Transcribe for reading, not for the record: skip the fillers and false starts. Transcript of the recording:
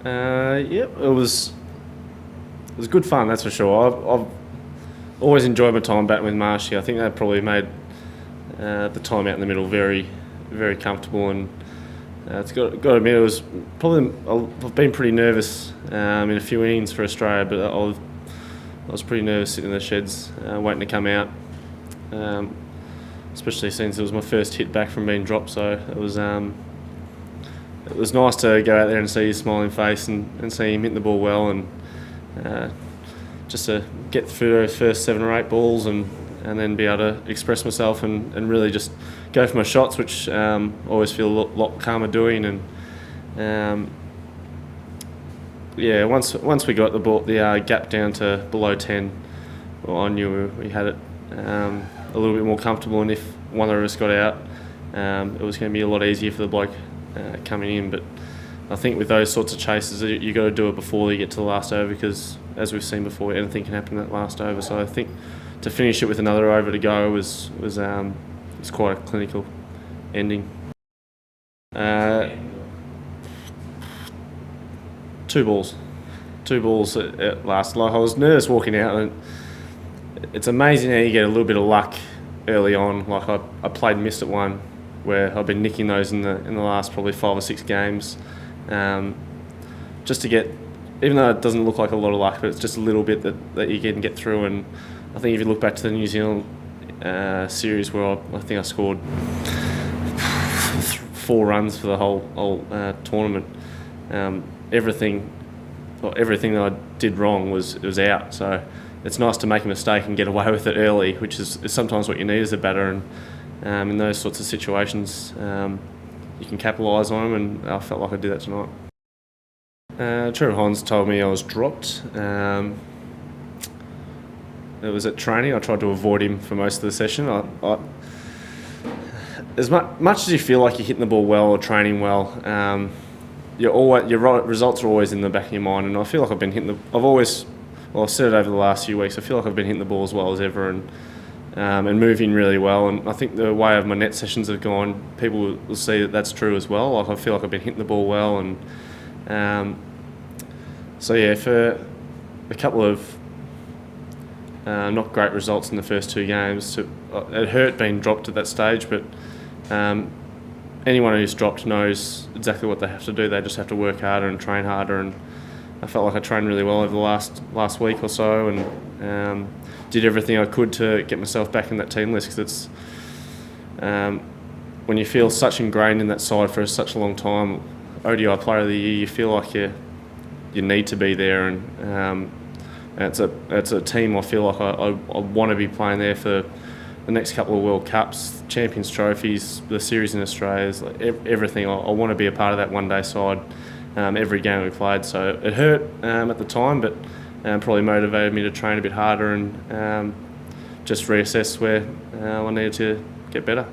Yeah, it was good fun, that's for sure. I've always enjoyed my time batting with Marshy. I think that probably made the time out in the middle very, very comfortable, and it's got to admit, it was probably I've been pretty nervous in a few innings for Australia, but I was pretty nervous sitting in the sheds waiting to come out, especially since it was my first hit back from being dropped. So it was nice to go out there and see his smiling face and see him hit the ball well, and just to get through those first 7 or 8 balls and then be able to express myself and really just go for my shots, which I always feel a lot calmer doing. And yeah, once we got the gap down to below 10, well, I knew we had it a little bit more comfortable, and if one of us got out, it was going to be a lot easier for the bloke coming in. But I think with those sorts of chases, you got to do it before you get to the last over, because as we've seen before, anything can happen in that last over. So I think to finish it with another over to go was quite a clinical ending. 2 balls at last. Like, I was nervous walking out, and it's amazing how you get a little bit of luck early on. Like I played missed at one, where I've been nicking those in the last probably 5 or 6 games, just to get, even though it doesn't look like a lot of luck, but it's just a little bit that you can get through. And I think if you look back to the New Zealand series, where I think I scored 4 runs for the whole tournament, everything that I did wrong was out. So it's nice to make a mistake and get away with it early, which is sometimes what you need as a batter. And in those sorts of situations, you can capitalise on them, and I felt like I did that tonight. Trevor Hines told me I was dropped. It was at training. I tried to avoid him for most of the session. As much as you feel like you're hitting the ball well or training well, your results are always in the back of your mind. And I feel like I've been hitting I've said it over the last few weeks. I feel like I've been hitting the ball as well as ever, and moving really well. And I think the way of my net sessions have gone, people will see that that's true as well. Like, I feel like I've been hitting the ball well, and so yeah, for a couple of not great results in the first 2 games, it hurt being dropped at that stage. But anyone who's dropped knows exactly what they have to do. They just have to work harder and train harder. And I felt like I trained really well over the last week or so, and did everything I could to get myself back in that team list, because it's when you feel such ingrained in that side for such a long time, ODI Player of the Year, you feel like you need to be there, and it's a team I feel like I want to be playing there for the next couple of World Cups, Champions Trophies, the series in Australia, like everything. I want to be a part of that one-day side every game we played. So it hurt at the time, but probably motivated me to train a bit harder and just reassess where I needed to get better.